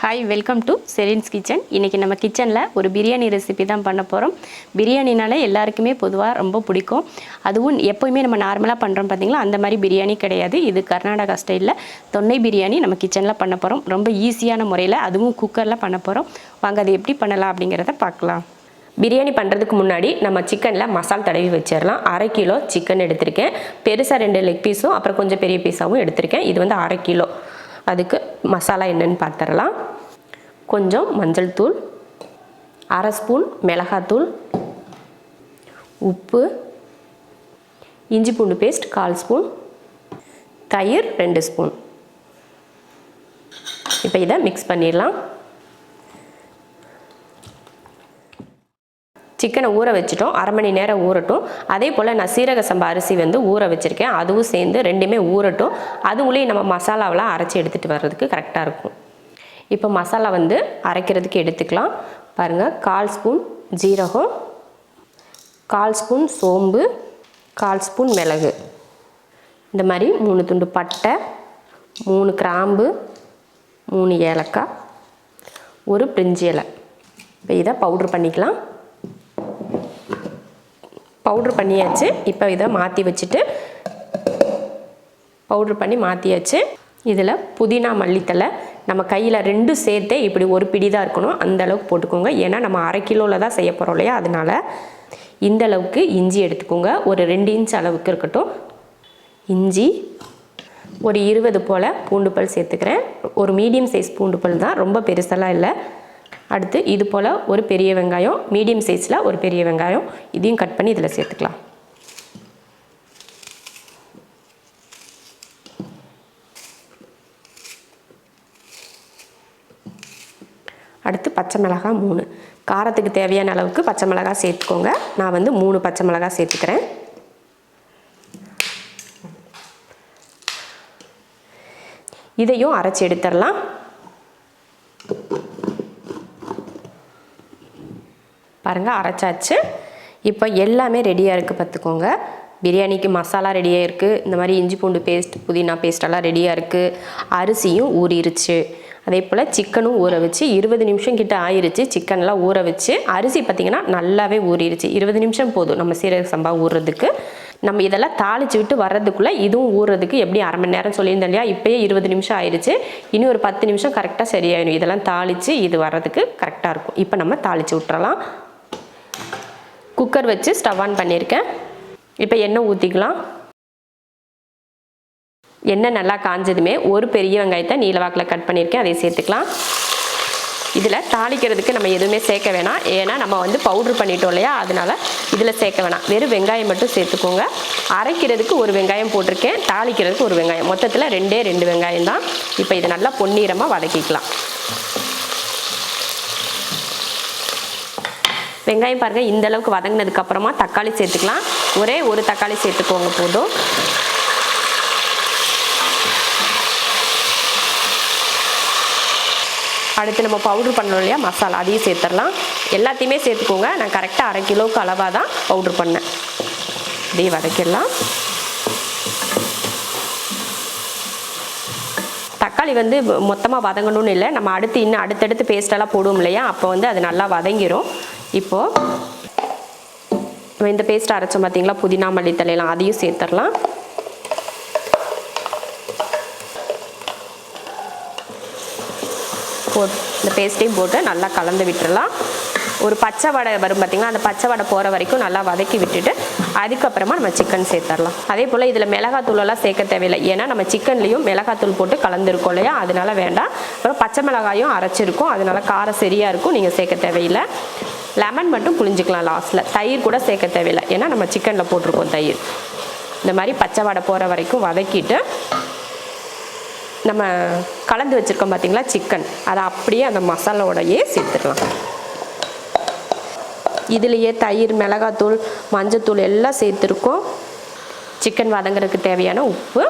Hi welcome to Sherin's kitchen. இன்றைக்கி நம்ம கிச்சனில் ஒரு பிரியாணி ரெசிபி தான் பண்ண போகிறோம். பிரியாணினாலே எல்லாருக்குமே பொதுவாக ரொம்ப பிடிக்கும். அதுவும் எப்போயுமே நம்ம நார்மலாக பண்ணுறோம் பார்த்திங்களா, அந்த மாதிரி பிரியாணி கிடையாது. இது கர்நாடகா ஸ்டைலில் தொன்னை பிரியாணி நம்ம கிச்சனில் பண்ண போகிறோம். ரொம்ப ஈஸியான முறையில், அதுவும் குக்கரில் பண்ண போகிறோம். வாங்க அதை எப்படி பண்ணலாம் அப்படிங்கிறத பார்க்கலாம். பிரியாணி பண்ணுறதுக்கு முன்னாடி நம்ம சிக்கனில் மசாலா தடவி வச்சிடலாம். 1/2 கிலோ சிக்கன் எடுத்திருக்கேன். பெருசாக 2 லெக் பீஸும் அப்புறம் கொஞ்சம் பெரிய பீஸாகவும் எடுத்திருக்கேன். இது வந்து 1/2 கிலோ. அதுக்கு மசாலா என்னன்னு பார்த்துடலாம். கொஞ்சம் மஞ்சள் தூள், 1/2 ஸ்பூன் மிளகாத்தூள், உப்பு, இஞ்சி பூண்டு பேஸ்ட் 1/4 ஸ்பூன், தயிர் 2 ஸ்பூன். இப்போ இதை மிக்ஸ் பண்ணிடலாம். சிக்கனை ஊற வச்சுட்டோம். 1/2 மணி நேரம் ஊறட்டும். அதே போல் நான் சீரக சம்பா அரிசி வந்து ஊற வச்சுருக்கேன். அதுவும் சேர்ந்து ரெண்டுமே ஊறட்டும். அதுக்குள்ளேயே நம்ம மசாலாவெலாம் அரைச்சி எடுத்துகிட்டு வர்றதுக்கு கரெக்டாக இருக்கும். இப்போ மசாலா வந்து அரைக்கிறதுக்கு எடுத்துக்கலாம். பாருங்கள், 1/4 ஸ்பூன் ஜீரகம், 1/4 ஸ்பூன் சோம்பு, 1/4 ஸ்பூன் மிளகு, இந்த மாதிரி 3 துண்டு பட்டை, 3 கிராம்பு, 3 ஏலக்காய், 1 பிரிஞ்சி இலை. இப்போ இதை பவுட்ரு பண்ணிக்கலாம். பவுட்ரு பண்ணியாச்சு. இப்போ இதை மாற்றி வச்சுட்டு பவுட்ரு பண்ணி மாற்றியாச்சு. இதில் புதினா மல்லித்தலை நம்ம கையில் 2 சேர்த்தே இப்படி ஒரு பிடி தான் இருக்கணும், அந்த அளவுக்கு போட்டுக்கோங்க. ஏன்னா நம்ம 1/2 கிலோவில் தான் செய்ய போகிறோம் இல்லையா, அதனால் இந்த அளவுக்கு இஞ்சி எடுத்துக்கோங்க. ஒரு 2 இன்ச் அளவுக்கு இருக்கட்டும் இஞ்சி. ஒரு 20 போல் பூண்டு பல் சேர்த்துக்கிறேன். ஒரு மீடியம் சைஸ் பூண்டு பல் தான், ரொம்ப பெருசெல்லாம் இல்லை. அடுத்து இது போல் ஒரு பெரிய வெங்காயம், மீடியம் சைஸில் ஒரு பெரிய வெங்காயம், இதையும் கட் பண்ணி இதில் சேர்த்துக்கலாம். அடுத்து பச்சை மிளகாய் 3, காரத்துக்கு தேவையான அளவுக்கு பச்சை மிளகாய் சேர்த்துக்கோங்க. நான் வந்து 3 பச்சை மிளகாய் சேர்த்துக்கிறேன். இதையும் அரைச்சி எடுத்துடலாம். பாருங்கள், அரைச்சாச்சு. இப்போ எல்லாமே ரெடியாக இருக்குது பார்த்துக்கோங்க. பிரியாணிக்கு மசாலா ரெடியாக இருக்குது. இந்த மாதிரி இஞ்சி பூண்டு பேஸ்ட், புதினா பேஸ்டெல்லாம் ரெடியாக இருக்குது. அரிசியும் ஊறிடுச்சு. அதே போல் சிக்கனும் ஊற வச்சு 20 நிமிஷம் கிட்ட ஆயிடுச்சு. சிக்கன்லாம் ஊற வச்சு அரிசி பார்த்திங்கன்னா நல்லாவே ஊறிடுச்சு. 20 நிமிஷம் போதும் நம்ம சீரக சம்பா ஊறுறதுக்கு. நம்ம இதெல்லாம் தாளித்து விட்டு வர்றதுக்குள்ளே இதுவும் ஊறுறதுக்கு எப்படி 1/2 மணி நேரம் சொல்லியிருந்தேன் இல்லையா, இப்போயே 20 நிமிஷம் ஆயிடுச்சு. இன்னும் ஒரு 10 நிமிஷம் கரெக்டாக சரியாயிடும். இதெல்லாம் தாளித்து இது வர்றதுக்கு கரெக்டாக இருக்கும். இப்போ நம்ம தாளித்து விட்டுறலாம். குக்கர் வச்சு ஸ்டவ் ஆன் பண்ணியிருக்கேன். இப்போ எண்ணெய் ஊற்றிக்கலாம். எண்ணெய் நல்லா காஞ்சதுமே ஒரு பெரிய வெங்காயத்தை நீளவாக்கில் கட் பண்ணியிருக்கேன், அதை சேர்த்துக்கலாம். இதில் தாளிக்கிறதுக்கு நம்ம எதுவுமே சேர்க்க வேணாம். ஏன்னா நம்ம வந்து பவுட்ரு பண்ணிட்டோம் இல்லையா, அதனால் இதில் சேர்க்க வேணாம். வெறும் வெங்காயம் மட்டும் சேர்த்துக்கோங்க. அரைக்கிறதுக்கு ஒரு வெங்காயம் போட்டிருக்கேன், தாளிக்கிறதுக்கு ஒரு வெங்காயம், மொத்தத்தில் 2 வெங்காயம் தான். இப்போ இதை நல்லா பொன்னிறமாக வதக்கிக்கலாம். வெங்காயம் பாருங்கள், இந்த அளவுக்கு வதங்கினதுக்கப்புறமா தக்காளி சேர்த்துக்கலாம். ஒரே ஒரு தக்காளி சேர்த்துக்கோங்க போதும். அடுத்து நம்ம பவுட்ரு பண்ணோம் இல்லையா மசாலா, அதையும் சேர்த்துடலாம். எல்லாத்தையுமே சேர்த்துக்கோங்க. நான் கரெக்டாக 1/2 கிலோவுக்கு அளவாக தான் பவுட்ரு பண்ணேன். இதையும் வதக்கிடலாம். தக்காளி வந்து மொத்தமாக வதங்கணும்னு இல்லை, நம்ம இன்னும் அடுத்தடுத்து பேஸ்டெல்லாம் போடுவோம் இல்லையா, அப்போ வந்து அது நல்லா வதங்கிடும். இப்போது நம்ம இந்த பேஸ்ட் அரைச்சோம் பார்த்தீங்களா, புதினா மல்லித்தலையெல்லாம், அதையும் சேர்த்துடலாம். இந்த பேஸ்ட்டையும் போட்டு நல்லா கலந்து விட்டுடலாம். ஒரு பச்சை வடை வரும் பார்த்திங்களா, அந்த பச்சை வடை போகிற வரைக்கும் நல்லா வதக்கி விட்டுட்டு அதுக்கப்புறமா நம்ம சிக்கன் சேர்த்துடலாம். அதே போல் இதில் மிளகாத்தூளெல்லாம் சேர்க்க தேவையில்லை. ஏன்னா நம்ம சிக்கன்லேயும் மிளகாத்தூள் போட்டு கலந்துருக்கோம் இல்லையா, அதனால் வேண்டாம். அப்புறம் பச்சை மிளகாயும் அரைச்சிருக்கும், அதனால் காரம் சரியாக இருக்கும், நீங்கள் சேர்க்க தேவையில்லை. லெமன் மட்டும் புளிஞ்சிக்கலாம் லாஸ்ட்டில். தயிர் கூட சேர்க்க தேவையில்லை, ஏன்னா நம்ம சிக்கனில் போட்டிருக்கோம் தயிர். இந்த மாதிரி பச்சை வடை போகிற வரைக்கும் வதக்கிட்டு நம்ம கலந்து வச்சுருக்கோம் பார்த்திங்களா சிக்கன், அதை அப்படியே அந்த மசாலாவோடையே சேர்த்துக்கலாம். இதுலேயே தயிர், மிளகாத்தூள், மஞ்சத்தூள் எல்லாம் சேர்த்துருக்கோம். சிக்கன் வதங்குறதுக்கு தேவையான உப்பு.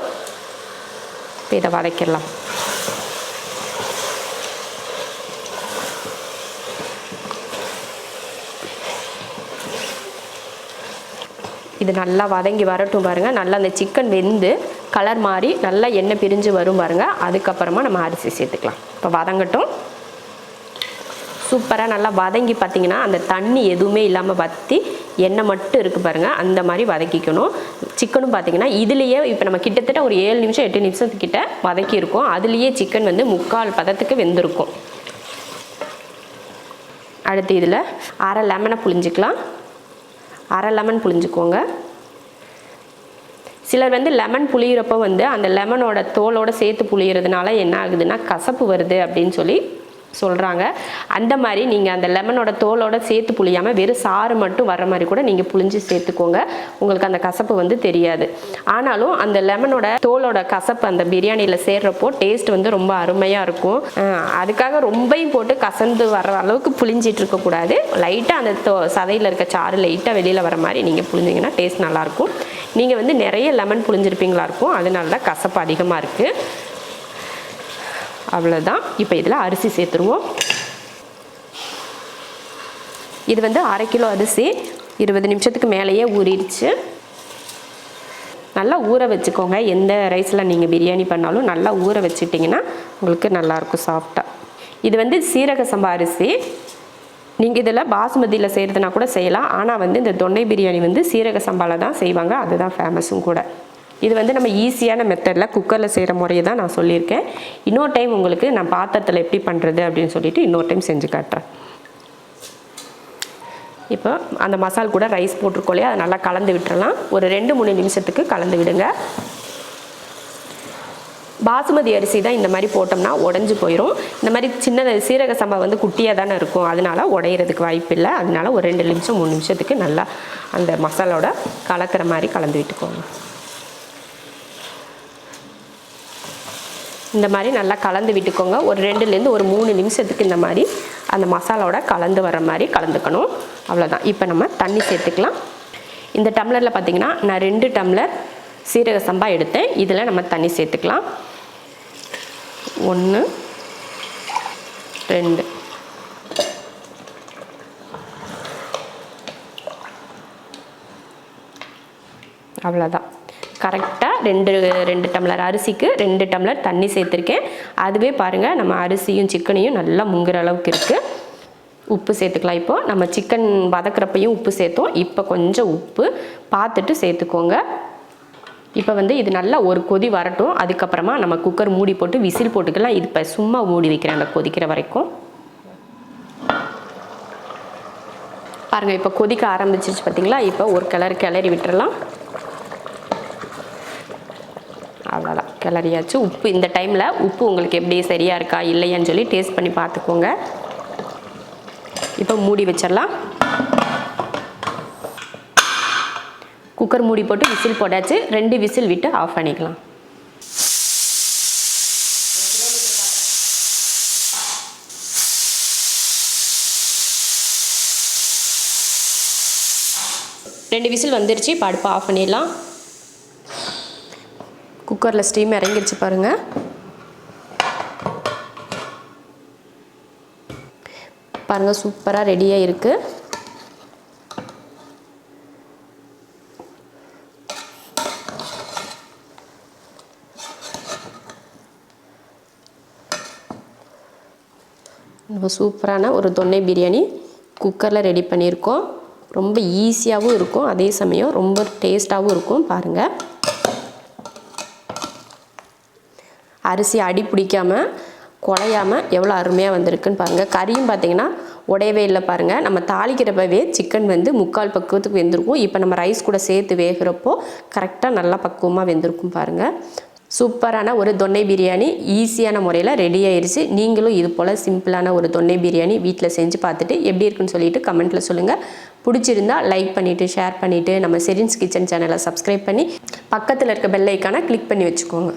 இப்போ இதை வதக்கிடலாம். இது நல்லா வதங்கி வரட்டும் பாருங்கள். நல்லா அந்த சிக்கன் வெந்து கலர் மாறி நல்லா எண்ணெய் பிரிஞ்சு வரும் பாருங்கள். அதுக்கப்புறமா நம்ம அரிசி சேர்த்துக்கலாம். இப்போ வதங்கட்டும். சூப்பராக நல்லா வதங்கி பார்த்திங்கன்னா அந்த தண்ணி எதுவுமே இல்லாமல் வற்றி எண்ணெய் மட்டும் இருக்குது பாருங்கள், அந்த மாதிரி வதக்கிக்கணும். சிக்கனும் பார்த்திங்கன்னா இதுலேயே இப்போ நம்ம கிட்டத்தட்ட ஒரு 7 நிமிஷம் 8 நிமிஷத்துக்கிட்ட வதக்கியிருக்கோம். அதுலேயே சிக்கன் வந்து 3/4 பதத்துக்கு வெந்திருக்கும். அடுத்து இதில் அரை லெமனை புழிஞ்சிக்கலாம். அரை லெமன் புழிஞ்சிக்கோங்க. சிலர் வந்து லெமன் புளியிறப்போ வந்து அந்த லெமனோட தோலோடு சேர்த்து புளியறதுனால என்ன ஆகுதுன்னா கசப்பு வருது அப்படின்னு சொல்லி சொல்கிறாங்க. அந்த மாதிரி நீங்கள் அந்த லெமனோட தோலோட சேர்த்து புளியாமல் வெறும் சாறு மட்டும் வர மாதிரி கூட நீங்கள் புளிஞ்சு சேர்த்துக்கோங்க. உங்களுக்கு அந்த கசப்பு வந்து தெரியாது. ஆனாலும் அந்த லெமனோட தோலோட கசப்பு அந்த பிரியாணியில் சேர்றப்போ டேஸ்ட் வந்து ரொம்ப அருமையாக இருக்கும். அதுக்காக ரொம்பையும் போட்டு கசந்து வர அளவுக்கு புளிஞ்சிட்டு இருக்கக்கூடாது. லைட்டாக அந்த சதையில் இருக்க சாறு லைட்டாக வெளியில் வர மாதிரி நீங்கள் புளிஞ்சிங்கன்னா டேஸ்ட் நல்லாயிருக்கும். நீங்கள் வந்து நிறைய லெமன் புளிஞ்சிருப்பீங்களா இருக்கும், அதனால தான் கசப்பு அதிகமாக இருக்குது. அவ்வளோதான். இப்போ இதில் அரிசி சேர்த்துருவோம். இது வந்து 1/2 கிலோ அரிசி 20 நிமிஷத்துக்கு மேலேயே ஊறிடுச்சு. நல்லா ஊற வச்சுக்கோங்க. எந்த ரைஸில் நீங்கள் பிரியாணி பண்ணாலும் நல்லா ஊற வச்சுட்டிங்கன்னா உங்களுக்கு நல்லாயிருக்கும் சாஃப்டாக. இது வந்து சீரக சம்பா அரிசி. நீங்கள் இதில் பாசுமதியில் செய்கிறதுனா கூட செய்யலாம். ஆனால் வந்து இந்த தொன்னை பிரியாணி வந்து சீரக சம்பாவில் தான் செய்வாங்க, அதுதான் ஃபேமஸும் கூட. இது வந்து நம்ம ஈஸியான மெத்தடில் குக்கரில் செய்கிற முறையை தான் நான் சொல்லியிருக்கேன். இன்னொரு டைம் உங்களுக்கு நான் பாத்திரத்தில் எப்படி பண்ணுறது அப்படின்னு சொல்லிட்டு இன்னொரு டைம் செஞ்சு காட்டுறேன். இப்போ அந்த மசால் கூட ரைஸ் போட்டிருக்கோம் இல்லையா, அதை நல்லா கலந்து விட்டுறலாம். ஒரு 2-3 நிமிஷத்துக்கு கலந்து விடுங்க. பாசுமதி அரிசி தான் இந்த மாதிரி போட்டோம்னா உடஞ்சி போயிடும். இந்த மாதிரி சின்ன சீரக சம்பா வந்து குட்டியாக தானே இருக்கும், அதனால உடையிறதுக்கு வாய்ப்பு இல்லை. அதனால ஒரு 2 நிமிஷம் 3 நிமிஷத்துக்கு நல்லா அந்த மசாலோட கலக்கிற மாதிரி கலந்து விட்டுக்கோங்க. இந்த மாதிரி நல்லா கலந்து விட்டுக்கோங்க. ஒரு 2லேருந்து ஒரு 3 நிமிஷத்துக்கு இந்த மாதிரி அந்த மசாலாவோட கலந்து வர மாதிரி கலந்துக்கணும். அவ்வளோதான். இப்போ நம்ம தண்ணி சேர்த்துக்கலாம். இந்த டம்ளரில் பார்த்திங்கன்னா நான் 2 டம்ளர் சீரக சம்பா எடுத்தேன். இதில் நம்ம தண்ணி சேர்த்துக்கலாம். 1 2 அவ்வளோதான். கரெக்டாக 2 டம்ளர் அரிசிக்கு 2 டம்ளர் தண்ணி சேர்த்துருக்கேன். அதுவே பாருங்கள் நம்ம அரிசியும் சிக்கனையும் நல்லா முங்குற அளவுக்கு இருக்குது. உப்பு சேர்த்துக்கலாம். இப்போது நம்ம சிக்கன் வதக்கிறப்பையும் உப்பு சேர்த்தோம். இப்போ கொஞ்சம் உப்பு பார்த்துட்டு சேர்த்துக்கோங்க. இப்போ வந்து இது நல்லா ஒரு கொதி வரட்டும். அதுக்கப்புறமா நம்ம குக்கர் மூடி போட்டு விசில் போட்டுக்கலாம். இது இப்போ சும்மா மூடி வைக்கிறேன் அந்த கொதிக்கிற வரைக்கும். பாருங்கள் இப்போ கொதிக்க ஆரம்பிச்சிச்சு பார்த்தீங்களா. இப்போ ஒரு கிளறி விட்டுறலாம். அவ்வளோதான், கிளறியாச்சு. உப்பு இந்த டைமில் உப்பு உங்களுக்கு எப்படி சரியாக இருக்கா இல்லையான்னு சொல்லி டேஸ்ட் பண்ணி பார்த்துக்கோங்க. இப்போ மூடி வச்சிடலாம். குக்கர் மூடி போட்டு விசில் போட்டாச்சு. 2 விசில் விட்டு ஆஃப் பண்ணிக்கலாம். ரெண்டு விசில் வந்துருச்சு. இப்போ அடுப்பை ஆஃப் பண்ணிடலாம். குக்கரில் ஸ்டீம் இறங்கிருச்சு பாருங்கள். பாருங்கள் சூப்பராக ரெடியாக இருக்குது. நம்ம சூப்பரான ஒரு தொன்னை பிரியாணி குக்கரில் ரெடி பண்ணியிருக்கோம். ரொம்ப ஈஸியாகவும் இருக்கும், அதே சமயம் ரொம்ப டேஸ்ட்டாகவும் இருக்கும். பாருங்கள் அரிசி அடி பிடிக்காமல் குழையாமல் எவ்வளோ அருமையாக வந்திருக்குன்னு பாருங்கள். கறியும் பார்த்திங்கன்னா உடையவே இல்லை பாருங்கள். நம்ம தாளிக்கிறப்பவே சிக்கன் வந்து 3/4 பக்குவத்துக்கு வெந்திருக்கும். இப்போ நம்ம ரைஸ் கூட சேர்த்து வேகிறப்போ கரெக்டாக நல்லா பக்குவமாக வெந்திருக்கும் பாருங்கள். சூப்பரான ஒரு தொன்னை பிரியாணி ஈஸியான முறையில் ரெடி ஆயிடுச்சு. நீங்களும் இது போல் சிம்பிளான ஒரு தொன்னை பிரியாணி வீட்டில் செஞ்சு பார்த்துட்டு எப்படி இருக்குன்னு சொல்லிட்டு கமெண்ட்டில் சொல்லுங்கள். பிடிச்சிருந்தா லைக் பண்ணிவிட்டு ஷேர் பண்ணிவிட்டு நம்ம ஷெரின்ஸ் கிச்சன் சேனலை சப்ஸ்கிரைப் பண்ணி பக்கத்தில் இருக்க பெல் ஐக்கானை கிளிக் பண்ணி வச்சுக்கோங்க.